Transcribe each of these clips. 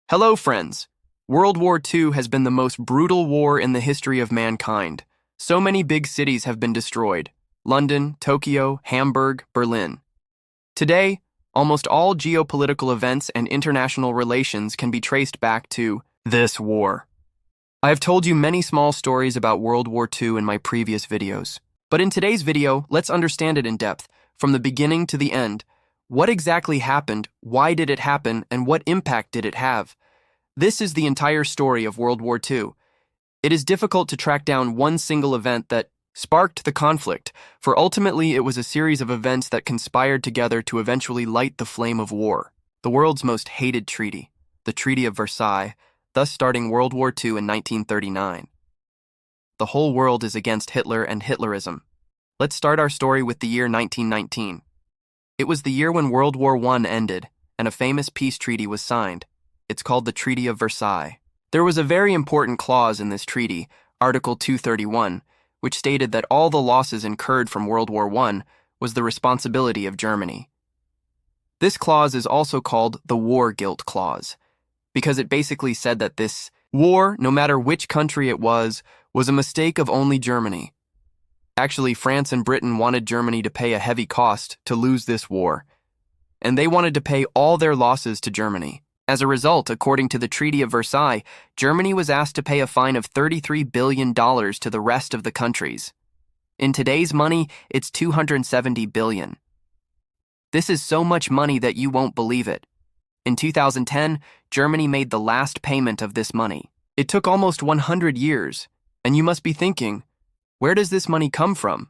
Hello, friends. World War II has been the most brutal war in the history of mankind. So many big cities have been destroyed: London, Tokyo, Hamburg, Berlin. Today, almost all geopolitical events and international relations can be traced back to this war. I have told you many small stories about World War II in my previous videos. But in today's video, let's understand it in depth, from the beginning to the end. What exactly happened, why did it happen, and what impact did it have? This is the entire story of World War II. It is difficult to track down one single event that sparked the conflict, for ultimately it was a series of events that conspired together to eventually light the flame of war. The world's most hated treaty, the Treaty of Versailles, thus starting World War II in 1939. The whole world is against Hitler and Hitlerism. Let's start our story with the year 1919. It was the year when World War I ended, and a famous peace treaty was signed. It's called the Treaty of Versailles. There was a very important clause in this treaty, Article 231, which stated that all the losses incurred from World War I was the responsibility of Germany. This clause is also called the War Guilt Clause, because it basically said that this war, no matter which country it was a mistake of only Germany. Actually, France and Britain wanted Germany to pay a heavy cost to lose this war, and they wanted to pay all their losses to Germany. As a result, according to the Treaty of Versailles, Germany was asked to pay a fine of $33 billion to the rest of the countries. In today's money, it's $270 billion. This is so much money that you won't believe it. In 2010, Germany made the last payment of this money. It took almost 100 years, and you must be thinking, where does this money come from?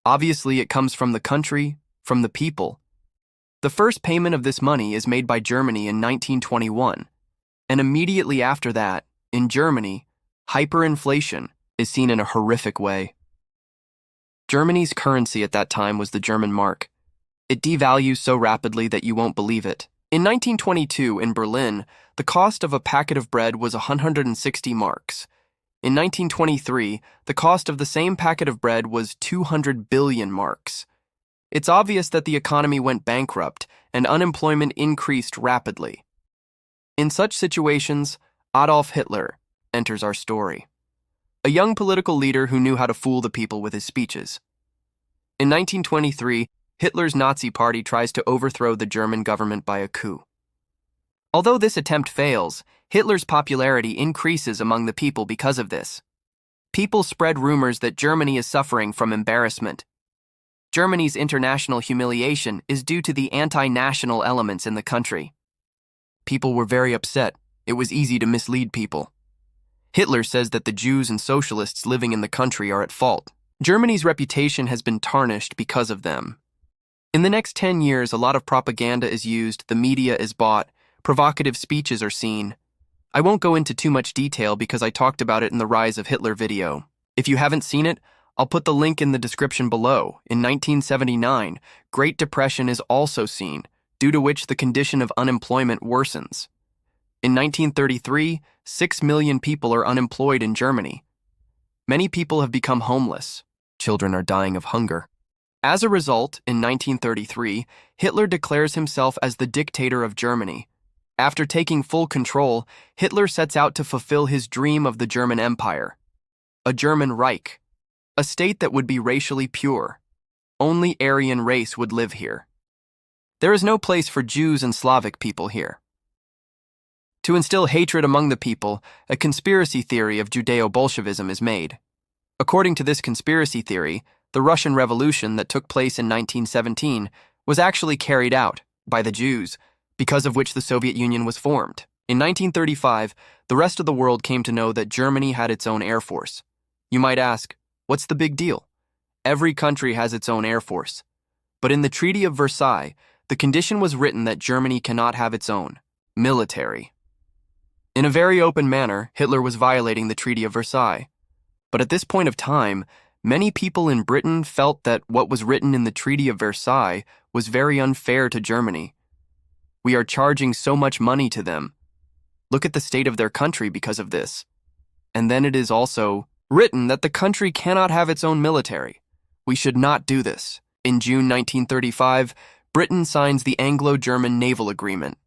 Obviously, it comes from the country, from the people. The first payment of this money is made by Germany in 1921, and immediately after that, in Germany, hyperinflation is seen in a horrific way. Germany's currency at that time was the German mark. It devalues so rapidly that you won't believe it. In 1922, in Berlin, the cost of a packet of bread was 160 marks. In 1923, the cost of the same packet of bread was 200 billion marks. It's obvious that the economy went bankrupt and unemployment increased rapidly. In such situations, Adolf Hitler enters our story. A young political leader who knew how to fool the people with his speeches. In 1923, Hitler's Nazi party tries to overthrow the German government by a coup. Although this attempt fails, Hitler's popularity increases among the people because of this. People spread rumors that Germany is suffering from embarrassment. Germany's international humiliation is due to the anti-national elements in the country. People were very upset. It was easy to mislead people. Hitler says that the Jews and socialists living in the country are at fault. Germany's reputation has been tarnished because of them. In the next 10 years, a lot of propaganda is used, the media is bought, provocative speeches are seen. I won't go into too much detail because I talked about it in the Rise of Hitler video. If you haven't seen it, I'll put the link in the description below. In 1979, Great Depression is also seen, due to which the condition of unemployment worsens. In 1933, 6 million people are unemployed in Germany. Many people have become homeless. Children are dying of hunger. As a result, in 1933, Hitler declares himself as the dictator of Germany. After taking full control, Hitler sets out to fulfill his dream of the German Empire, a German Reich, a state that would be racially pure. Only Aryan race would live here. There is no place for Jews and Slavic people here. To instill hatred among the people, a conspiracy theory of Judeo-Bolshevism is made. According to this conspiracy theory, the Russian Revolution that took place in 1917 was actually carried out by the Jews, because of which the Soviet Union was formed. In 1935, the rest of the world came to know that Germany had its own air force. You might ask, what's the big deal? Every country has its own air force. But in the Treaty of Versailles, the condition was written that Germany cannot have its own military. In a very open manner, Hitler was violating the Treaty of Versailles. But at this point of time, many people in Britain felt that what was written in the Treaty of Versailles was very unfair to Germany. We are charging so much money to them. Look at the state of their country because of this. And then it is also written that the country cannot have its own military. We should not do this. In June 1935, Britain signs the Anglo-German Naval Agreement.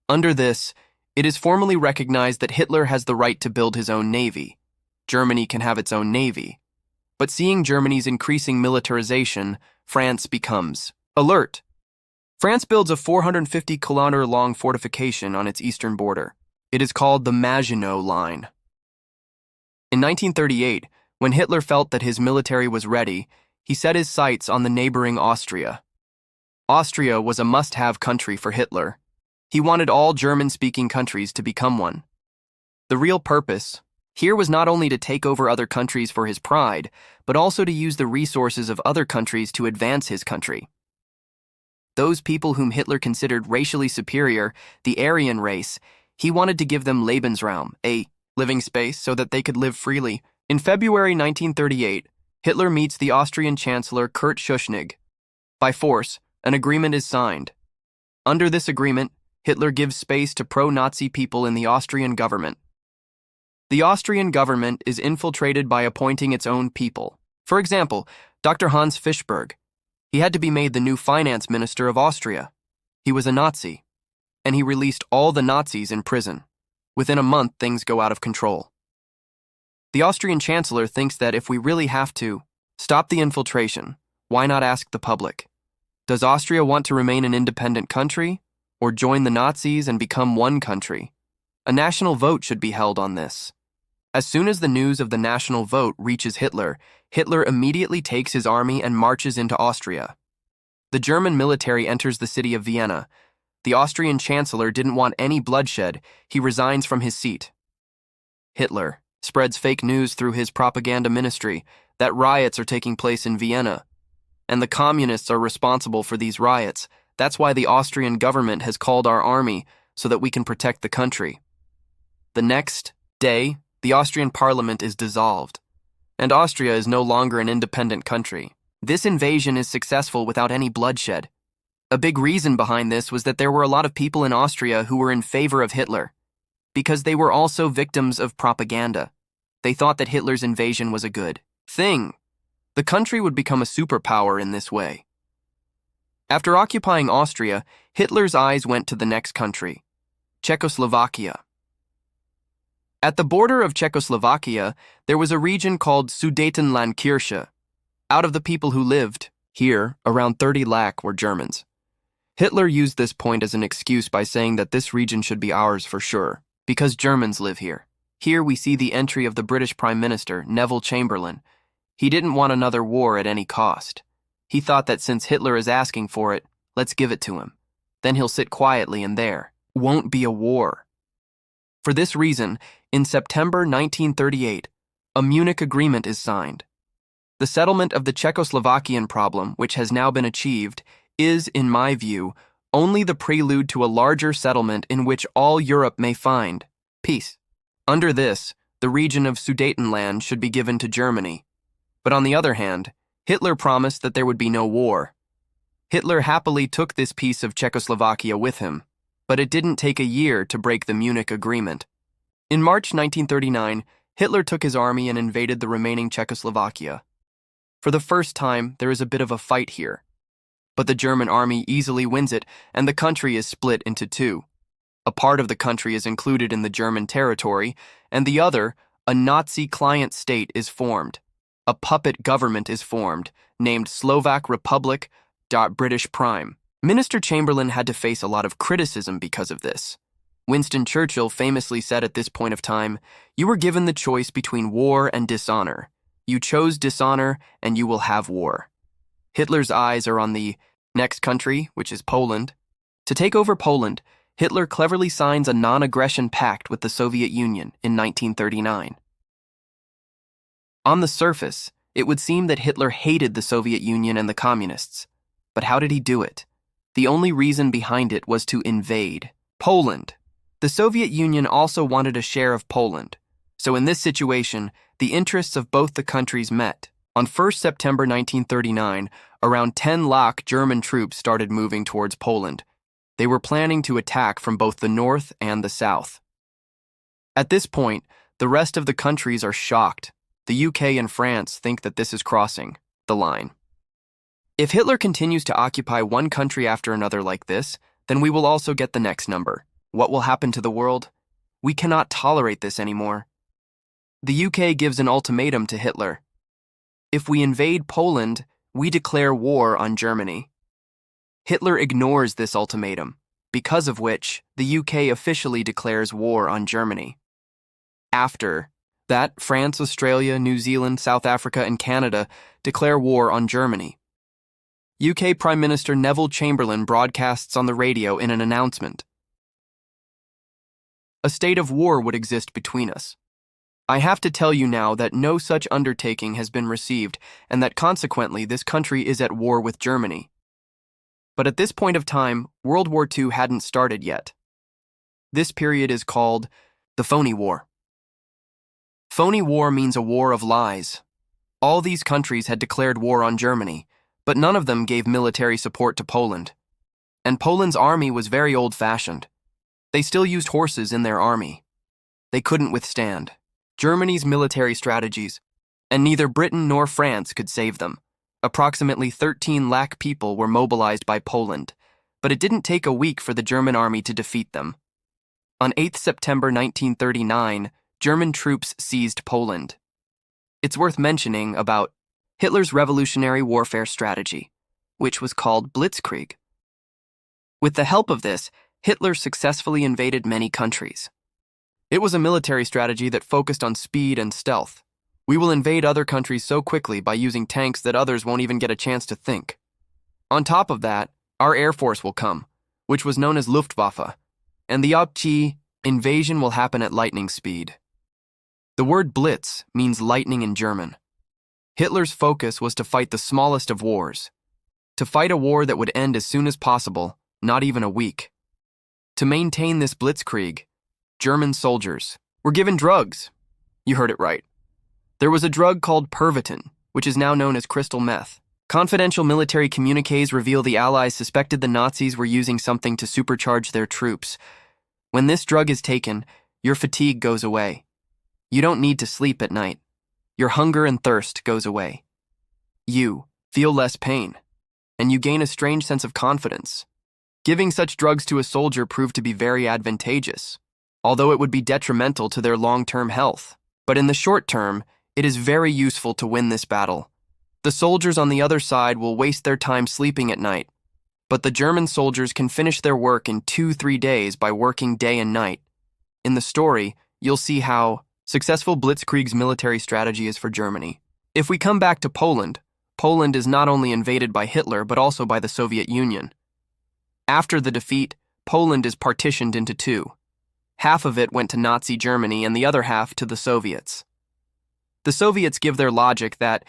Under this, it is formally recognized that Hitler has the right to build his own navy. Germany can have its own navy. But seeing Germany's increasing militarization, France becomes alert. France builds a 450-kilometer-long fortification on its eastern border. It is called the Maginot Line. In 1938, when Hitler felt that his military was ready, he set his sights on the neighboring Austria. Austria was a must-have country for Hitler. He wanted all German-speaking countries to become one. The real purpose here was not only to take over other countries for his pride, but also to use the resources of other countries to advance his country. Those people whom Hitler considered racially superior, the Aryan race, he wanted to give them Lebensraum, a living space so that they could live freely. In February 1938, Hitler meets the Austrian Chancellor Kurt Schuschnigg. By force, an agreement is signed. Under this agreement, Hitler gives space to pro-Nazi people in the Austrian government. The Austrian government is infiltrated by appointing its own people. For example, Dr. Hans Fischberg. He had to be made the new finance minister of Austria. He was a Nazi, and he released all the Nazis in prison. Within a month, things go out of control. The Austrian chancellor thinks that if we really have to stop the infiltration, why not ask the public? Does Austria want to remain an independent country, or join the Nazis and become one country? A national vote should be held on this. As soon as the news of the national vote reaches Hitler, Hitler immediately takes his army and marches into Austria. The German military enters the city of Vienna. The Austrian chancellor didn't want any bloodshed. He resigns from his seat. Hitler spreads fake news through his propaganda ministry that riots are taking place in Vienna, and the communists are responsible for these riots. That's why the Austrian government has called our army so that we can protect the country. The next day, the Austrian parliament is dissolved, and Austria is no longer an independent country. This invasion is successful without any bloodshed. A big reason behind this was that there were a lot of people in Austria who were in favor of Hitler, because they were also victims of propaganda. They thought that Hitler's invasion was a good thing. The country would become a superpower in this way. After occupying Austria, Hitler's eyes went to the next country, Czechoslovakia. At the border of Czechoslovakia, there was a region called Sudetenlandkirche. Out of the people who lived here, around 30 lakh were Germans. Hitler used this point as an excuse by saying that this region should be ours for sure, because Germans live here. Here we see the entry of the British Prime Minister, Neville Chamberlain. He didn't want another war at any cost. He thought that since Hitler is asking for it, let's give it to him. Then he'll sit quietly and there won't be a war. For this reason, in September 1938, a Munich Agreement is signed. The settlement of the Czechoslovakian problem, which has now been achieved, is, in my view, only the prelude to a larger settlement in which all Europe may find peace. Under this, the region of Sudetenland should be given to Germany. But on the other hand, Hitler promised that there would be no war. Hitler happily took this piece of Czechoslovakia with him, but it didn't take a year to break the Munich Agreement. In March 1939, Hitler took his army and invaded the remaining Czechoslovakia. For the first time, there is a bit of a fight here. But the German army easily wins it, and the country is split into two. A part of the country is included in the German territory, and the other, a Nazi client state, is formed. A puppet government is formed, named Slovak Republic. British Prime. Minister Chamberlain had to face a lot of criticism because of this. Winston Churchill famously said at this point of time, "You were given the choice between war and dishonor. You chose dishonor, and you will have war." Hitler's eyes are on the next country, which is Poland. To take over Poland, Hitler cleverly signs a non-aggression pact with the Soviet Union in 1939. On the surface, it would seem that Hitler hated the Soviet Union and the communists. But how did he do it? The only reason behind it was to invade Poland. The Soviet Union also wanted a share of Poland. So in this situation, the interests of both the countries met. On 1st September 1939, around 10 lakh German troops started moving towards Poland. They were planning to attack from both the north and the south. At this point, the rest of the countries are shocked. The UK and France think that this is crossing the line. If Hitler continues to occupy one country after another like this, then we will also get the next number, What will happen to the world? We cannot tolerate this anymore. The UK gives an ultimatum to Hitler. If we invade Poland, we declare war on Germany. Hitler ignores this ultimatum, because of which the UK officially declares war on Germany. After that, France, Australia, New Zealand, South Africa, and Canada declare war on Germany. UK Prime Minister Neville Chamberlain broadcasts on the radio in an announcement. A state of war would exist between us. I have to tell you now that no such undertaking has been received, and that consequently this country is at war with Germany. But at this point of time, World War II hadn't started yet. This period is called the Phony War. Phony war means a war of lies. All these countries had declared war on Germany, but none of them gave military support to Poland. And Poland's army was very old-fashioned. They still used horses in their army. They couldn't withstand Germany's military strategies, and neither Britain nor France could save them. Approximately 13 lakh people were mobilized by Poland, but it didn't take a week for the German army to defeat them. On 8 September 1939, German troops seized Poland. It's worth mentioning about Hitler's revolutionary warfare strategy, which was called Blitzkrieg. With the help of this, Hitler successfully invaded many countries. It was a military strategy that focused on speed and stealth. We will invade other countries so quickly by using tanks that others won't even get a chance to think. On top of that, our Air Force will come, which was known as Luftwaffe, and the invasion will happen at lightning speed. The word Blitz means lightning in German. Hitler's focus was to fight the smallest of wars, to fight a war that would end as soon as possible, not even a week. To maintain this Blitzkrieg, German soldiers were given drugs. You heard it right. There was a drug called Pervitin, which is now known as crystal meth. Confidential military communiques reveal the Allies suspected the Nazis were using something to supercharge their troops. When this drug is taken, your fatigue goes away. You don't need to sleep at night. Your hunger and thirst goes away. You feel less pain, and you gain a strange sense of confidence. Giving such drugs to a soldier proved to be very advantageous, although it would be detrimental to their long-term health. But in the short term, it is very useful to win this battle. The soldiers on the other side will waste their time sleeping at night, but the German soldiers can finish their work in 2-3 days by working day and night. In the story, you'll see how successful Blitzkrieg's military strategy is for Germany. If we come back to Poland, Poland is not only invaded by Hitler but also by the Soviet Union. After the defeat, Poland is partitioned into two. Half of it went to Nazi Germany and the other half to the Soviets. The Soviets give their logic that,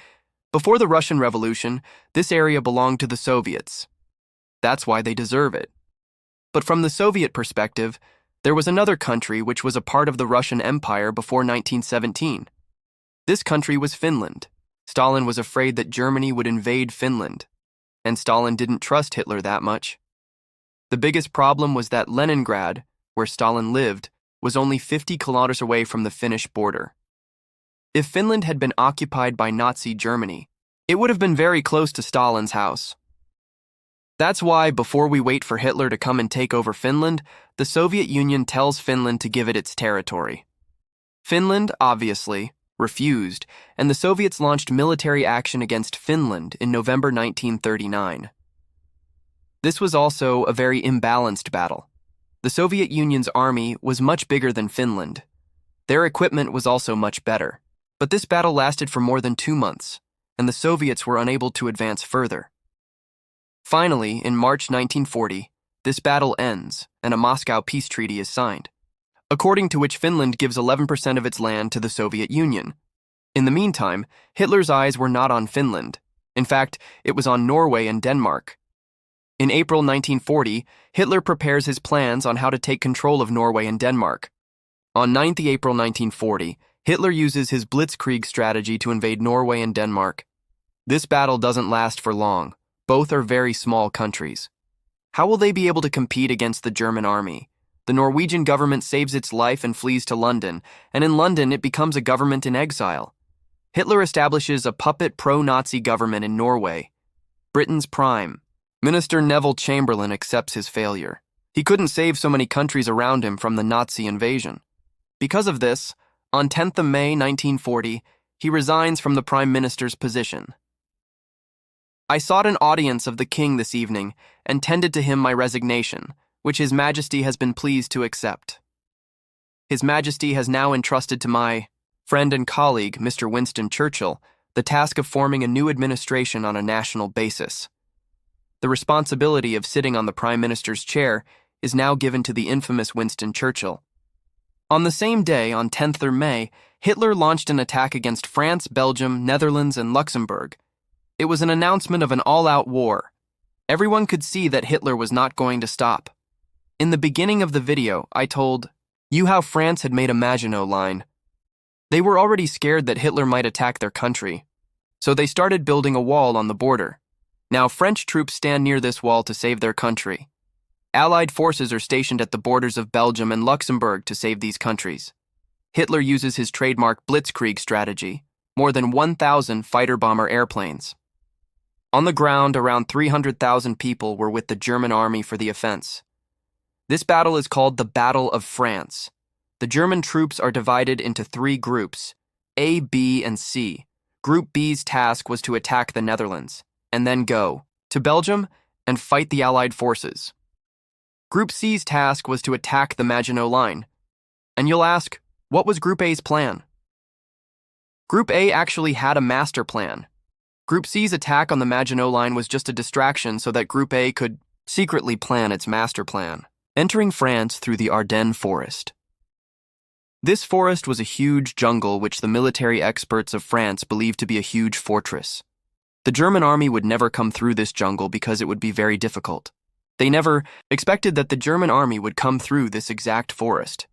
before the Russian Revolution, this area belonged to the Soviets. That's why they deserve it. But from the Soviet perspective, there was another country which was a part of the Russian Empire before 1917. This country was Finland. Stalin was afraid that Germany would invade Finland, and Stalin didn't trust Hitler that much. The biggest problem was that Leningrad, where Stalin lived, was only 50 kilometers away from the Finnish border. If Finland had been occupied by Nazi Germany, it would have been very close to Stalin's house. That's why, before we wait for Hitler to come and take over Finland, the Soviet Union tells Finland to give it its territory. Finland, obviously, refused, and the Soviets launched military action against Finland in November 1939. This was also a very imbalanced battle. The Soviet Union's army was much bigger than Finland. Their equipment was also much better. But this battle lasted for more than 2 months, and the Soviets were unable to advance further. Finally, in March 1940, this battle ends, and a Moscow peace treaty is signed, according to which Finland gives 11% of its land to the Soviet Union. In the meantime, Hitler's eyes were not on Finland. In fact, it was on Norway and Denmark. In April 1940, Hitler prepares his plans on how to take control of Norway and Denmark. On 9th April 1940, Hitler uses his Blitzkrieg strategy to invade Norway and Denmark. This battle doesn't last for long. Both are very small countries. How will they be able to compete against the German army? The Norwegian government saves its life and flees to London, and in London it becomes a government in exile. Hitler establishes a puppet pro-Nazi government in Norway. Britain's Prime Minister Neville Chamberlain accepts his failure. He couldn't save so many countries around him from the Nazi invasion. Because of this, on 10th of May 1940, he resigns from the prime minister's position. I sought an audience of the king this evening and tendered to him my resignation, which His Majesty has been pleased to accept. His Majesty has now entrusted to my friend and colleague, Mr. Winston Churchill, the task of forming a new administration on a national basis. The responsibility of sitting on the prime minister's chair is now given to the infamous Winston Churchill. On the same day, on 10th of May, Hitler launched an attack against France, Belgium, Netherlands, and Luxembourg. It was an announcement of an all-out war. Everyone could see that Hitler was not going to stop. In the beginning of the video, I told you how France had made a Maginot Line. They were already scared that Hitler might attack their country, so they started building a wall on the border. Now French troops stand near this wall to save their country. Allied forces are stationed at the borders of Belgium and Luxembourg to save these countries. Hitler uses his trademark blitzkrieg strategy, more than 1,000 fighter-bomber airplanes. On the ground, around 300,000 people were with the German army for the offense. This battle is called the Battle of France. The German troops are divided into 3 groups, A, B, and C. Group B's task was to attack the Netherlands, and then go to Belgium and fight the Allied forces. Group C's task was to attack the Maginot Line. And you'll ask, what was Group A's plan? Group A actually had a master plan. Group C's attack on the Maginot Line was just a distraction so that Group A could secretly plan its master plan, entering France through the Ardennes forest. This forest was a huge jungle which the military experts of France believed to be a huge fortress. The German army would never come through this jungle because it would be very difficult. They never expected that the German army would come through this exact forest.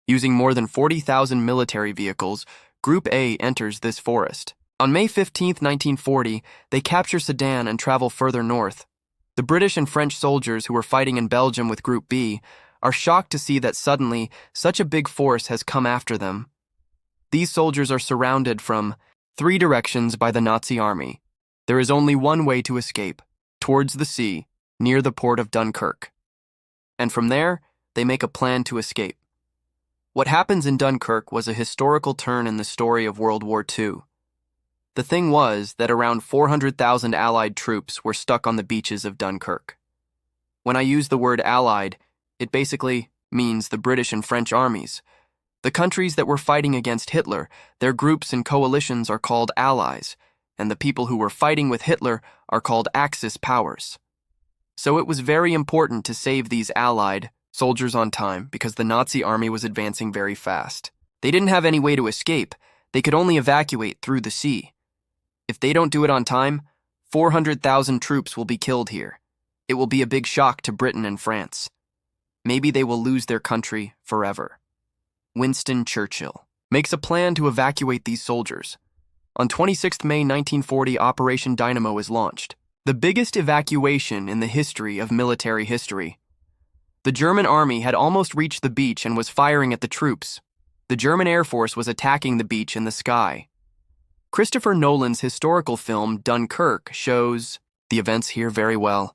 Using more than 40,000 military vehicles, Group A enters this forest. On May 15, 1940, they capture Sedan and travel further north. The British and French soldiers who were fighting in Belgium with Group B are shocked to see that suddenly such a big force has come after them. These soldiers are surrounded from 3 directions by the Nazi army. There is only one way to escape, towards the sea, near the port of Dunkirk. And from there, they make a plan to escape. What happens in Dunkirk was a historical turn in the story of World War II. The thing was that around 400,000 Allied troops were stuck on the beaches of Dunkirk. When I use the word Allied, it basically means the British and French armies. The countries that were fighting against Hitler, their groups and coalitions are called Allies, and the people who were fighting with Hitler are called Axis powers. So it was very important to save these Allied soldiers on time because the Nazi army was advancing very fast. They didn't have any way to escape. They could only evacuate through the sea. If they don't do it on time, 400,000 troops will be killed here. It will be a big shock to Britain and France. Maybe they will lose their country forever. Winston Churchill makes a plan to evacuate these soldiers. On 26 May 1940, Operation Dynamo is launched, the biggest evacuation in the history of military history. The German army had almost reached the beach and was firing at the troops. The German Air Force was attacking the beach in the sky. Christopher Nolan's historical film Dunkirk shows the events here very well.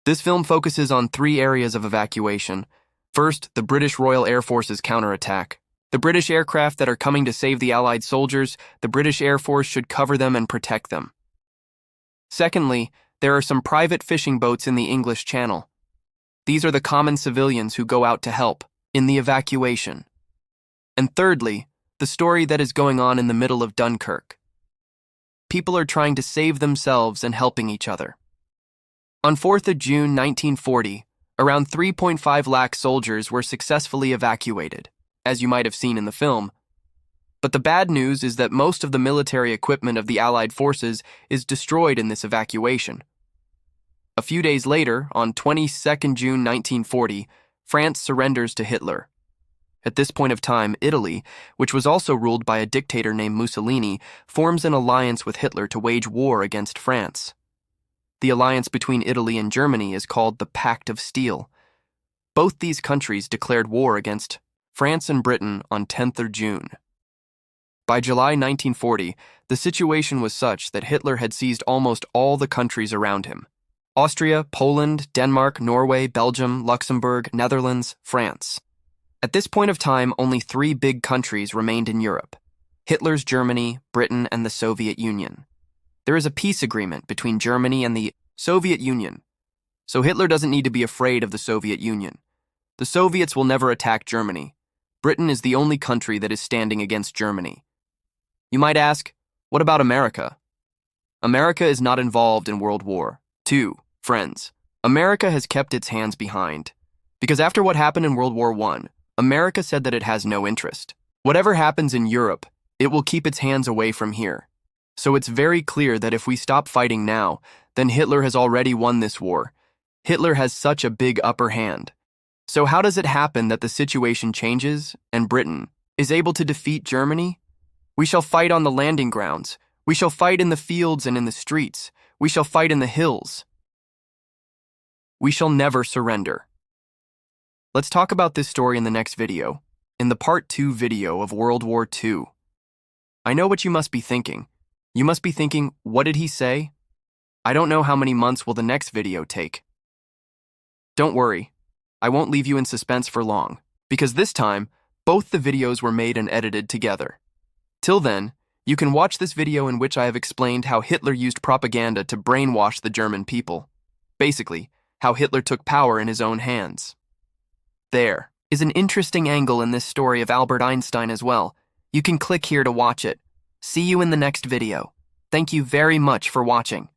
This film focuses on 3 areas of evacuation. First, the British Royal Air Force's counterattack. The British aircraft that are coming to save the Allied soldiers, the British Air Force should cover them and protect them. Secondly, there are some private fishing boats in the English Channel. These are the common civilians who go out to help in the evacuation. And thirdly, the story that is going on in the middle of Dunkirk. People are trying to save themselves and helping each other. On 4th of June 1940, around 3.5 lakh soldiers were successfully evacuated, as you might have seen in the film. But the bad news is that most of the military equipment of the Allied forces is destroyed in this evacuation. A few days later, on 22nd June 1940, France surrenders to Hitler. At this point of time, Italy, which was also ruled by a dictator named Mussolini, forms an alliance with Hitler to wage war against France. The alliance between Italy and Germany is called the Pact of Steel. Both these countries declared war against France and Britain on 10th of June. By July 1940, the situation was such that Hitler had seized almost all the countries around him. Austria, Poland, Denmark, Norway, Belgium, Luxembourg, Netherlands, France. At this point of time, only 3 big countries remained in Europe: Hitler's Germany, Britain, and the Soviet Union. There is a peace agreement between Germany and the Soviet Union, so Hitler doesn't need to be afraid of the Soviet Union. The Soviets will never attack Germany. Britain is the only country that is standing against Germany. You might ask, what about America? America is not involved in World War II, friends. America has kept its hands behind. Because after what happened in World War I, America said that it has no interest. Whatever happens in Europe, it will keep its hands away from here. So it's very clear that if we stop fighting now, then Hitler has already won this war. Hitler has such a big upper hand. So how does it happen that the situation changes and Britain is able to defeat Germany? We shall fight on the landing grounds. We shall fight in the fields and in the streets. We shall fight in the hills. We shall never surrender. Let's talk about this story in the next video, in the part 2 video of World War II. I know what you must be thinking. You must be thinking, what did he say? I don't know how many months will the next video take. Don't worry, I won't leave you in suspense for long, because this time, both the videos were made and edited together. Till then, you can watch this video in which I have explained how Hitler used propaganda to brainwash the German people. Basically, how Hitler took power in his own hands. There is an interesting angle in this story of Albert Einstein as well. You can click here to watch it. See you in the next video. Thank you very much for watching.